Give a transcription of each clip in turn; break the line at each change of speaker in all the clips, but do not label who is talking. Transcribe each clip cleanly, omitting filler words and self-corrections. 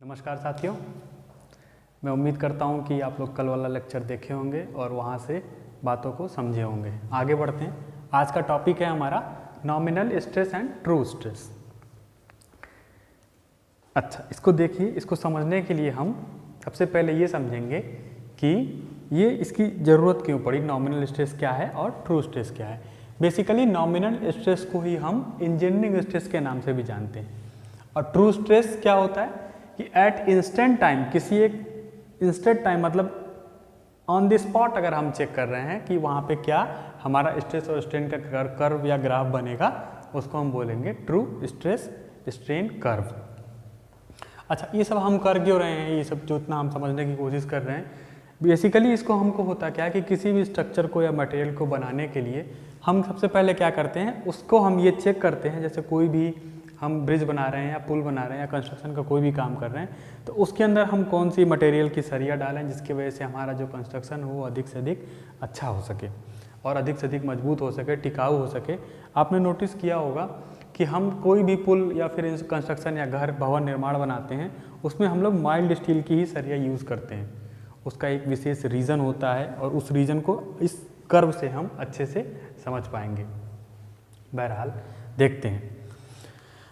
नमस्कार साथियों, मैं उम्मीद करता हूं कि आप लोग कल वाला लेक्चर देखे होंगे और वहां से बातों को समझे होंगे। आगे बढ़ते हैं। आज का टॉपिक है हमारा nominal stress and true stress. अच्छा, इसको देखिए। इसको समझने के लिए हम सबसे पहले ये समझेंगे कि ये इसकी ज़रूरत क्यों पड़ी, नॉमिनल स्ट्रेस क्या है और ट्रू स्ट्रेस क्या है। बेसिकली नॉमिनल स्ट्रेस को ही हम इंजीनियरिंग स्ट्रेस के नाम से भी जानते हैं। और ट्रू स्ट्रेस क्या होता है कि एट इंस्टेंट टाइम, किसी एक इंस्टेंट टाइम मतलब ऑन द स्पॉट अगर हम चेक कर रहे हैं कि वहाँ पे क्या हमारा स्ट्रेस और स्ट्रेन का कर्व या ग्राफ बनेगा, उसको हम बोलेंगे ट्रू स्ट्रेस स्ट्रेन कर्व। अच्छा, ये सब हम कर क्यों रहे हैं, ये सब जो इतना हम समझने की कोशिश कर रहे हैं, बेसिकली इसको हमको होता क्या है कि किसी भी स्ट्रक्चर को या मटेरियल को बनाने के लिए हम सबसे पहले क्या करते हैं, उसको हम ये चेक करते हैं। जैसे कोई भी हम ब्रिज बना रहे हैं या पुल बना रहे हैं या कंस्ट्रक्शन का कोई भी काम कर रहे हैं, तो उसके अंदर हम कौन सी मटेरियल की सरिया डालें जिसकी वजह से हमारा जो कंस्ट्रक्शन हो वो अधिक से अधिक अच्छा हो सके और अधिक से अधिक मजबूत हो सके, टिकाऊ हो सके। आपने नोटिस किया होगा कि हम कोई भी पुल या फिर कंस्ट्रक्शन या घर भवन निर्माण बनाते हैं, उसमें हम लोग माइल्ड स्टील की ही सरिया यूज़ करते हैं। उसका एक विशेष रीज़न होता है और उस रीज़न को इस कर्व से हम अच्छे से समझ पाएंगे। बहरहाल देखते हैं।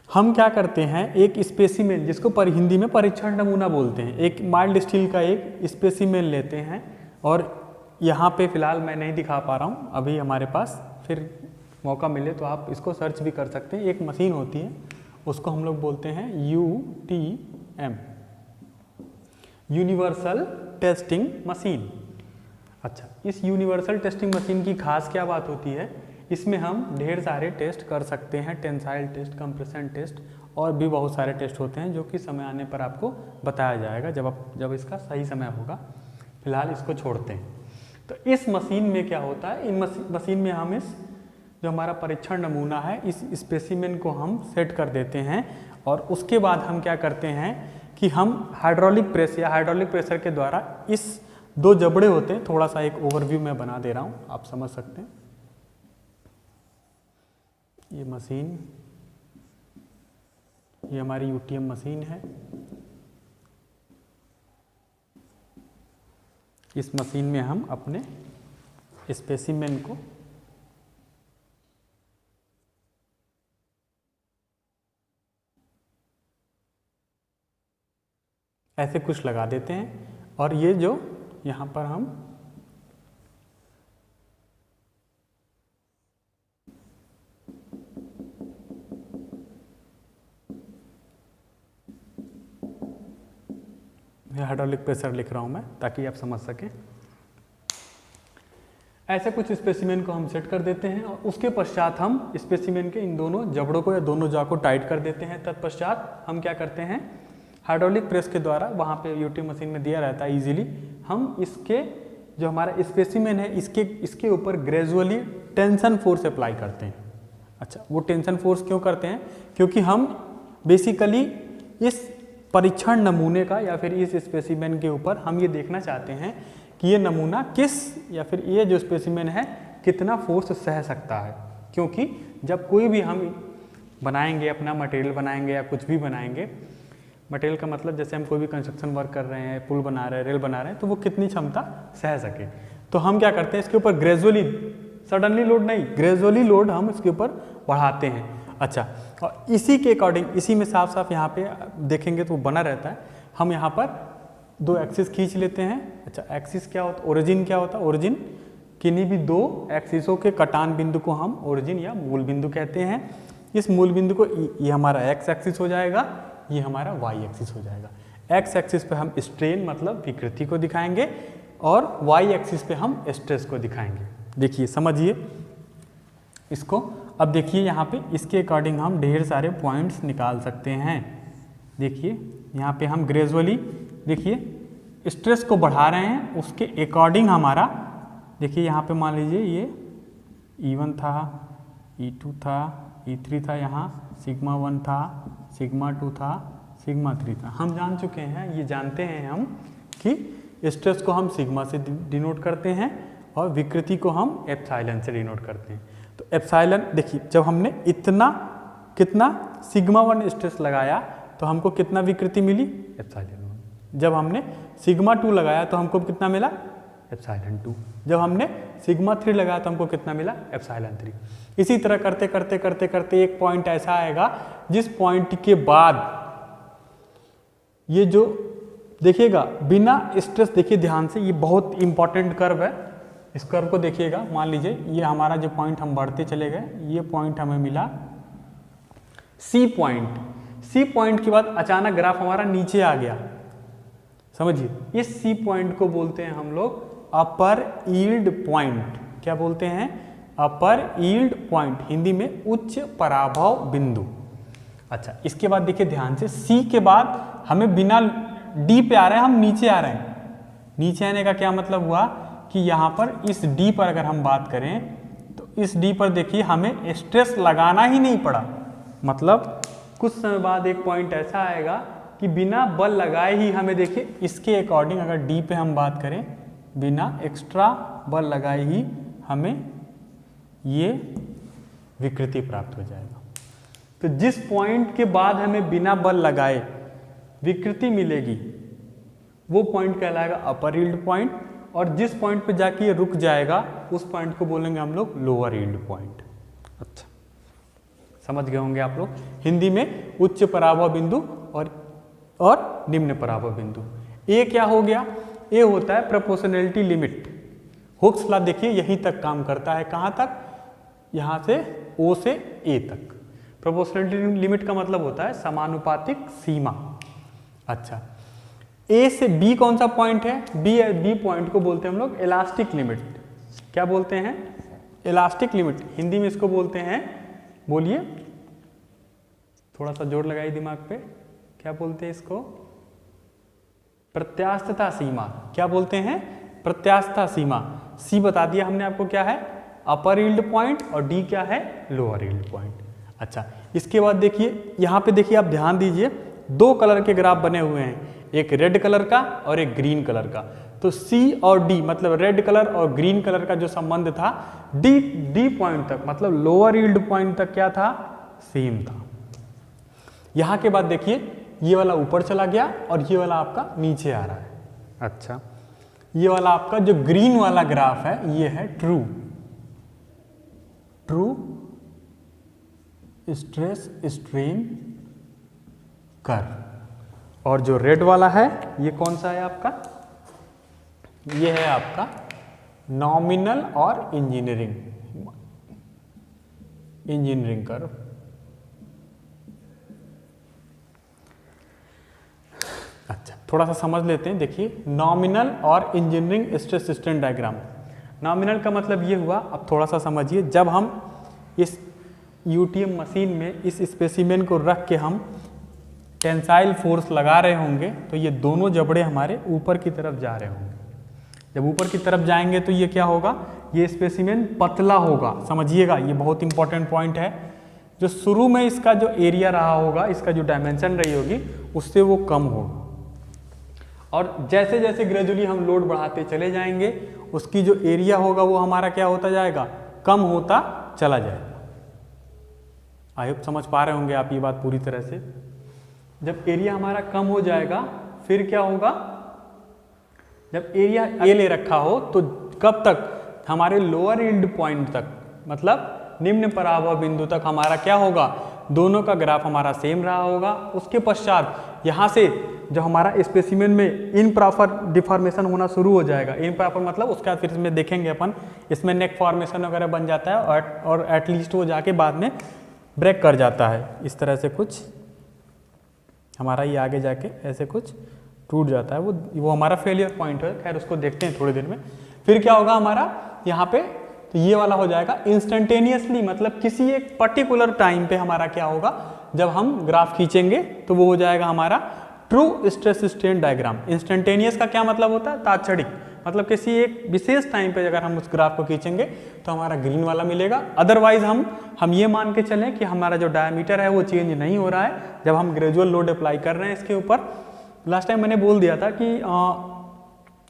हम क्या करते हैं, एक स्पेसिमेन जिसको हिंदी में परीक्षण नमूना बोलते हैं, एक माइल्ड स्टील का एक स्पेसिमेन लेते हैं। और यहाँ पे फ़िलहाल मैं नहीं दिखा पा रहा हूँ अभी हमारे पास, फिर मौका मिले तो आप इसको सर्च भी कर सकते हैं। एक मशीन होती है, उसको हम लोग बोलते हैं UTM, यूनिवर्सल टेस्टिंग मशीन। अच्छा, इस यूनिवर्सल टेस्टिंग मशीन की खास क्या बात होती है, इसमें हम ढेर सारे टेस्ट कर सकते हैं, टेंसाइल टेस्ट, कंप्रेशन टेस्ट और भी बहुत सारे टेस्ट होते हैं जो कि समय आने पर आपको बताया जाएगा जब इसका सही समय होगा। फिलहाल इसको छोड़ते हैं। तो इस मशीन में क्या होता है, इन मशीन में हम इस जो हमारा परीक्षण नमूना है, इस स्पेसिमेन को हम सेट कर देते हैं। और उसके बाद हम क्या करते हैं कि हम हाइड्रोलिक प्रेस या हाइड्रोलिक प्रेशर के द्वारा इस दो जबड़े होते हैं, थोड़ा सा एक ओवरव्यू में बना दे रहा हूँ, आप समझ सकते हैं। ये मशीन, ये हमारी UTM मशीन है। इस मशीन में हम अपने स्पेसिमेन को ऐसे कुछ लगा देते हैं। और ये जो यहाँ पर हम हाइड्रोलिक प्रेशर लिख रहा हूँ मैं ताकि आप समझ सकें। ऐसे कुछ स्पेसिमेन को हम सेट कर देते हैं और उसके पश्चात हम स्पेसिमेन के इन दोनों जबड़ों को या दोनों जॉ को टाइट कर देते हैं। तत्पश्चात हम क्या करते हैं, हाइड्रोलिक प्रेस के द्वारा, वहाँ पे UTM मशीन में दिया रहता है इजीली, हम इसके जो हमारा स्पेसिमेन है इसके ऊपर ग्रेजुअली टेंशन फोर्स अप्लाई करते हैं। अच्छा, वो टेंशन फोर्स क्यों करते हैं, क्योंकि हम बेसिकली इस परीक्षण नमूने का या फिर इस स्पेसिमेन के ऊपर हम ये देखना चाहते हैं कि ये नमूना किस या फिर ये जो स्पेसिमेन है कितना फोर्स सह सकता है। क्योंकि जब कोई भी हम बनाएंगे, अपना मटेरियल बनाएंगे या कुछ भी बनाएंगे, मटेरियल का मतलब जैसे हम कोई भी कंस्ट्रक्शन वर्क कर रहे हैं, पुल बना रहे हैं, रेल बना रहे हैं, तो वो कितनी क्षमता सह सके। तो हम क्या करते हैं, इसके ऊपर ग्रेजुअली, सडनली लोड नहीं, ग्रेजुअली लोड हम इसके ऊपर बढ़ाते हैं। अच्छा, और इसी के अकॉर्डिंग, इसी में साफ साफ यहाँ पे देखेंगे तो बना रहता है। हम यहाँ पर दो एक्सिस खींच लेते हैं। अच्छा, एक्सिस क्या होता है, ओरिजिन क्या होता है, ओरिजिन किन्हीं भी दो एक्सिसों के कटान बिंदु को हम ओरिजिन या मूल बिंदु कहते हैं। इस मूल बिंदु को, ये हमारा एक्स एक्सिस हो जाएगा, ये हमारा वाई एक्सिस हो जाएगा। एक्स एक्सिस पे हम स्ट्रेन मतलब विकृति को दिखाएंगे और वाई एक्सिस पे हम स्ट्रेस को दिखाएंगे। देखिए, समझिए इसको। अब देखिए यहाँ पे इसके अकॉर्डिंग हम ढेर सारे पॉइंट्स निकाल सकते हैं। देखिए यहाँ पे हम ग्रेजुअली, देखिए स्ट्रेस को बढ़ा रहे हैं, उसके अकॉर्डिंग हमारा, देखिए यहाँ पे मान लीजिए ये E1 था, E2 था, E3 था, यहाँ सिग्मा 1 था, सिग्मा 2 था, सिग्मा 3 था। हम जान चुके हैं, ये जानते हैं हम कि स्ट्रेस को हम सिग्मा से डिनोट करते हैं और विकृति को हम एप्सिलॉन से डिनोट करते हैं। तो एप्सिलॉन, देखिए जब हमने इतना कितना सिग्मा 1 स्ट्रेस लगाया तो हमको कितना विकृति मिली, एप्सिलॉन। जब हमने सिग्मा 2 लगाया तो हमको कितना मिला, एप्सिलॉन 2। जब हमने सिग्मा 3 लगाया तो हमको कितना मिला, एप्सिलॉन 3। इसी तरह करते करते करते करते एक पॉइंट ऐसा आएगा जिस पॉइंट के बाद ये जो देखिएगा बिना स्ट्रेस, देखिए ध्यान से, ये बहुत इंपॉर्टेंट कर्व है। इस कर्व को देखिएगा, मान लीजिए ये हमारा जो पॉइंट हम बढ़ते चले गए, ये पॉइंट हमें मिला सी पॉइंट। सी पॉइंट के बाद अचानक ग्राफ हमारा नीचे आ गया, समझिए। इस सी पॉइंट को बोलते हैं हम लोग अपर यील्ड पॉइंट। क्या बोलते हैं, अपर यील्ड पॉइंट, हिंदी में उच्च पराभव बिंदु। अच्छा, इसके बाद देखिए ध्यान से, सी के बाद हमें बिना डी पे आ रहे हैं, हम नीचे आ रहे हैं। नीचे आने का क्या मतलब हुआ कि यहाँ पर इस डी पर अगर हम बात करें तो इस डी पर देखिए हमें स्ट्रेस लगाना ही नहीं पड़ा। मतलब कुछ समय बाद एक पॉइंट ऐसा आएगा कि बिना बल लगाए ही हमें, देखिए इसके अकॉर्डिंग अगर डी पे हम बात करें, बिना एक्स्ट्रा बल लगाए ही हमें ये विकृति प्राप्त हो जाएगा। तो जिस पॉइंट के बाद हमें बिना बल लगाए विकृति मिलेगी वो पॉइंट कहलाएगा अपर यील्ड पॉइंट, और जिस पॉइंट पे जाके ये रुक जाएगा उस पॉइंट को बोलेंगे हम लोग लोअर यील्ड पॉइंट। अच्छा, समझ गए होंगे आप लोग। हिंदी में उच्च पराभव बिंदु और निम्न पराभव बिंदु। ए क्या हो गया, ए होता है प्रोपोर्शनैलिटी लिमिट। हुक्स लॉ देखिए यहीं तक काम करता है, कहाँ तक, यहाँ से ओ से ए तक। प्रोपोर्शनैलिटी लिमिट का मतलब होता है समानुपातिक सीमा। अच्छा, ए से बी कौन सा पॉइंट है, बी पॉइंट को बोलते हैं हम लोग इलास्टिक लिमिट। क्या बोलते हैं, इलास्टिक लिमिट। हिंदी में इसको बोलते हैं, बोलिए, थोड़ा सा जोर लगाइए दिमाग पे, क्या बोलते हैं इसको, प्रत्यास्थता सीमा। क्या बोलते हैं, प्रत्यास्थता सीमा। सी बता दिया हमने आपको क्या है, अपर यील्ड पॉइंट, और डी क्या है, लोअर यील्ड पॉइंट। अच्छा, इसके बाद देखिए यहाँ पे देखिए, आप ध्यान दीजिए, दो कलर के ग्राफ बने हुए हैं, एक रेड कलर का और एक ग्रीन कलर का। तो सी और डी मतलब रेड कलर और ग्रीन कलर का जो संबंध था डी पॉइंट तक, मतलब लोअर यील्ड पॉइंट तक क्या था, सेम था। यहां के बाद देखिए ये वाला ऊपर चला गया और ये वाला आपका नीचे आ रहा है। अच्छा, ये वाला आपका जो ग्रीन वाला ग्राफ है ये है ट्रू स्ट्रेस स्ट्रेन कर्व, और जो रेड वाला है ये कौन सा है आपका, ये है आपका नॉमिनल और इंजीनियरिंग कर्व। अच्छा, थोड़ा सा समझ लेते हैं। देखिए नॉमिनल और engineering stress strain diagram. Nominal का मतलब ये हुआ, अब थोड़ा सा समझिए, जब हम इस यूटीएम मशीन में इस स्पेसिमेन को रख के हम टेंसाइल फोर्स लगा रहे होंगे तो ये दोनों जबड़े हमारे ऊपर की तरफ जा रहे होंगे। जब ऊपर की तरफ जाएंगे तो ये क्या होगा, ये स्पेसिमेन पतला होगा। समझिएगा, ये बहुत इंपॉर्टेंट पॉइंट है। जो शुरू में इसका जो एरिया रहा होगा, इसका जो डायमेंशन रही होगी, उससे वो कम होगा, और जैसे जैसे ग्रेजुअली हम लोड बढ़ाते चले जाएंगे उसकी जो एरिया होगा वो हमारा क्या होता जाएगा, कम होता चला जाएगा। आई होप समझ पा रहे होंगे आप ये बात पूरी तरह से। जब एरिया हमारा कम हो जाएगा फिर क्या होगा, जब एरिया ए ले रखा हो तो कब तक, हमारे लोअर यील्ड पॉइंट तक, मतलब निम्न पराभव बिंदु तक हमारा क्या होगा, दोनों का ग्राफ हमारा सेम रहा होगा। उसके पश्चात यहाँ से जो हमारा स्पेसिमेन में इनप्रॉपर डिफॉर्मेशन होना शुरू हो जाएगा। इनप्रॉपर मतलब उसके बाद फिर इसमें देखेंगे अपन, इसमें नेक फॉर्मेशन वगैरह बन जाता है और एटलीस्ट वो जाके बाद में ब्रेक कर जाता है। इस तरह से कुछ हमारा ये आगे जाके ऐसे कुछ टूट जाता है, वो हमारा फेलियर पॉइंट है। खैर उसको देखते हैं थोड़ी देर में। फिर क्या होगा हमारा यहाँ पे, तो ये वाला हो जाएगा इंस्टेंटेनियसली, मतलब किसी एक पर्टिकुलर टाइम पे हमारा क्या होगा, जब हम ग्राफ खींचेंगे तो वो हो जाएगा हमारा true stress strain diagram. Instantaneous का क्या मतलब होता है, तात्क्षणिक, मतलब किसी एक विशेष टाइम पे अगर हम उस ग्राफ को खींचेंगे तो हमारा ग्रीन वाला मिलेगा। अदरवाइज हम ये मान के चलें कि हमारा जो डायमीटर है वो चेंज नहीं हो रहा है जब हम ग्रेजुअल लोड अप्लाई कर रहे हैं इसके ऊपर। लास्ट टाइम मैंने बोल दिया था कि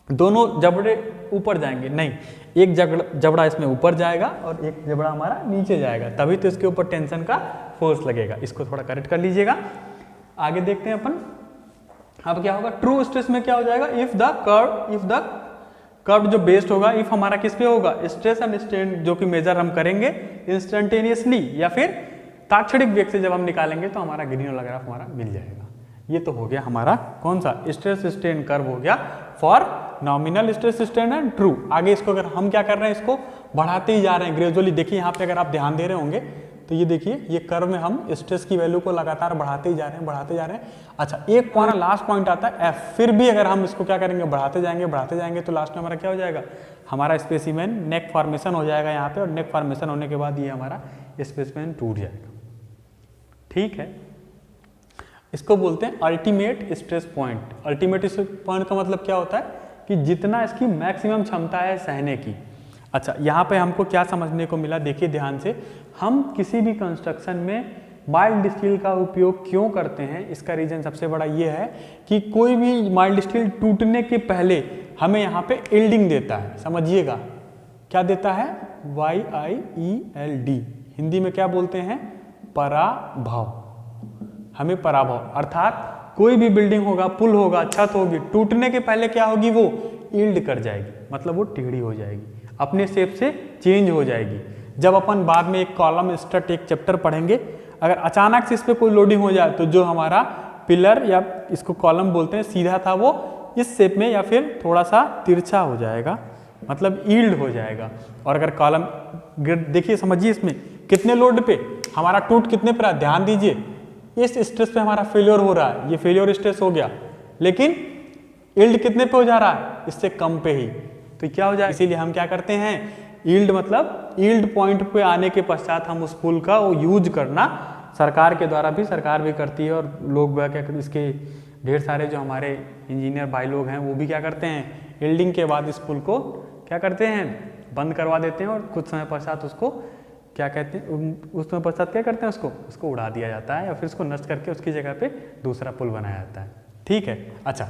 दोनों जबड़े ऊपर जाएंगे, नहीं, एक जबड़ा इसमें ऊपर जाएगा और एक जबड़ा हमारा नीचे जाएगा, तभी तो इसके ऊपर टेंशन का फोर्स लगेगा। इसको थोड़ा करेक्ट कर लीजिएगा। आगे देखते हैं अपन। अब क्या होगा, ट्रू स्ट्रेस में क्या हो जाएगा, इफ द कर्व जो बेस्ड होगा, इफ हमारा किस पे होगा, स्ट्रेस एंड स्ट्रेन जो कि मेजर हम करेंगे इंस्टेंटेनियसली या फिर ताक्षणिक वेग से जब हम निकालेंगे तो हमारा ग्रीन वाला ग्राफ हमारा मिल जाएगा। ये तो हो गया हमारा कौन सा, स्ट्रेस स्ट्रेन कर्व हो गया for nominal stress strain and true. आगे इसको अगर हम क्या कर रहे हैं, इसको बढ़ाते ही जा रहे हैं ग्रेजुअली। देखिए यहाँ पे अगर आप ध्यान दे रहे होंगे तो ये देखिए ये कर्व में हम स्ट्रेस की वैल्यू को लगातार बढ़ाते ही जा रहे हैं, बढ़ाते जा रहे हैं। अच्छा, एक पॉइंट लास्ट पॉइंट आता है एफ, फिर भी अगर हम इसको क्या करेंगे, बढ़ाते जाएंगे तो लास्ट में हमारा क्या हो जाएगा, हमारा स्पेसिमेन नेक फॉर्मेशन हो जाएगा यहाँ पे, और नेक फॉर्मेशन होने के बाद ये हमारा स्पेसिमेन टूट जाएगा। ठीक है, इसको बोलते हैं ultimate stress point. Ultimate stress point का मतलब क्या होता है कि जितना इसकी मैक्सिमम क्षमता है सहने की। अच्छा, यहाँ पे हमको क्या समझने को मिला, देखिए ध्यान से, हम किसी भी कंस्ट्रक्शन में माइल्ड स्टील का उपयोग क्यों करते हैं, इसका रीजन सबसे बड़ा ये है कि कोई भी माइल्ड स्टील टूटने के पहले हमें यहाँ पे यील्डिंग देता है। समझिएगा क्या देता है, YIELD, हिंदी में क्या बोलते हैं, पराभव। हमें पराभव, अर्थात कोई भी बिल्डिंग होगा, पुल होगा, छत होगी, टूटने के पहले क्या होगी, वो यील्ड कर जाएगी, मतलब वो टेढ़ी हो जाएगी, अपने शेप से चेंज हो जाएगी। जब अपन बाद में एक कॉलम स्ट्रट एक चैप्टर पढ़ेंगे, अगर अचानक से इस पर कोई लोडिंग हो जाए तो जो हमारा पिलर या इसको कॉलम बोलते हैं सीधा था, वो इस शेप में या फिर थोड़ा सा तिरछा हो जाएगा, मतलब यील्ड हो जाएगा। और अगर कॉलम देखिए, समझिए इसमें कितने लोड पे हमारा टूट कितने पर, ध्यान दीजिए, इस स्ट्रेस पे हमारा फेलियर हो रहा है, ये फेलियर स्ट्रेस हो गया, लेकिन यील्ड कितने पे हो जा रहा है, इससे कम पे ही, तो क्या हो जाए। इसीलिए हम क्या करते हैं, यील्ड मतलब यील्ड पॉइंट पे आने के पश्चात हम उस पुल का वो यूज करना, सरकार के द्वारा भी, सरकार भी करती है, और लोग क्या इसके ढेर सारे जो हमारे इंजीनियर भाई लोग हैं वो भी क्या करते हैं, यील्डिंग के बाद इस पुल को क्या करते हैं, बंद करवा देते हैं, और कुछ समय पश्चात उसको क्या कहते हैं, उस समय पश्चात क्या करते हैं, उसको उड़ा दिया जाता है, या फिर उसको नष्ट करके उसकी जगह पे दूसरा पुल बनाया जाता है। ठीक है, अच्छा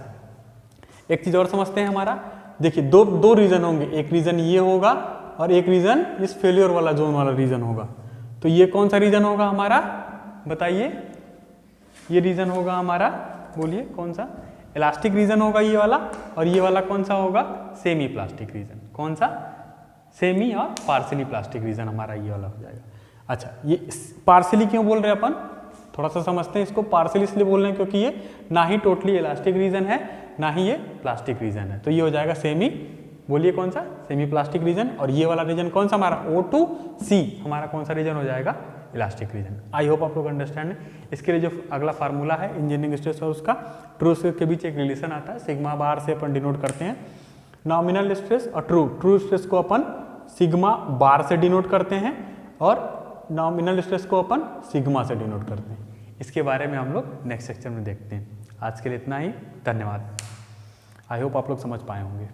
एक चीज़ और समझते हैं हमारा, देखिए दो रीज़न होंगे, एक रीज़न ये होगा और एक रीज़न इस फेलियर वाला जोन वाला रीज़न होगा। तो ये कौन सा रीज़न होगा हमारा, बताइए, ये रीज़न होगा हमारा, बोलिए कौन सा, इलास्टिक रीज़न होगा ये वाला, और ये वाला कौन सा होगा, सेमी प्लास्टिक रीज़न। कौन सा, सेमी और पार्सली प्लास्टिक रीज़न हमारा ये वाला हो जाएगा। अच्छा, ये पार्सली क्यों बोल रहे हैं अपन, थोड़ा सा समझते हैं इसको। पार्सली इसलिए बोल रहे हैं क्योंकि ये ना ही टोटली इलास्टिक रीज़न है, ना ही ये प्लास्टिक रीज़न है, तो ये हो जाएगा सेमी, बोलिए कौन सा, सेमी प्लास्टिक रीजन। और ये वाला रीजन कौन सा हमारा, O2C हमारा कौन सा रीजन हो जाएगा, इलास्टिक रीजन। आई होप आप लोग अंडरस्टैंड है। इसके लिए जो अगला फार्मूला है इंजीनियरिंग स्ट्रेस और उसका ट्रू स्ट्रेस के बीच एक रिलेशन आता है, सिग्मा बार से अपन डिनोट करते हैं नॉमिनल स्ट्रेस, और ट्रू स्ट्रेस को अपन सिग्मा बार से डिनोट करते हैं, और नॉमिनल स्ट्रेस को अपन सिग्मा से डिनोट करते हैं। इसके बारे में हम लोग नेक्स्ट सेक्शन में देखते हैं। आज के लिए इतना ही, धन्यवाद। आई होप आप लोग समझ पाए होंगे।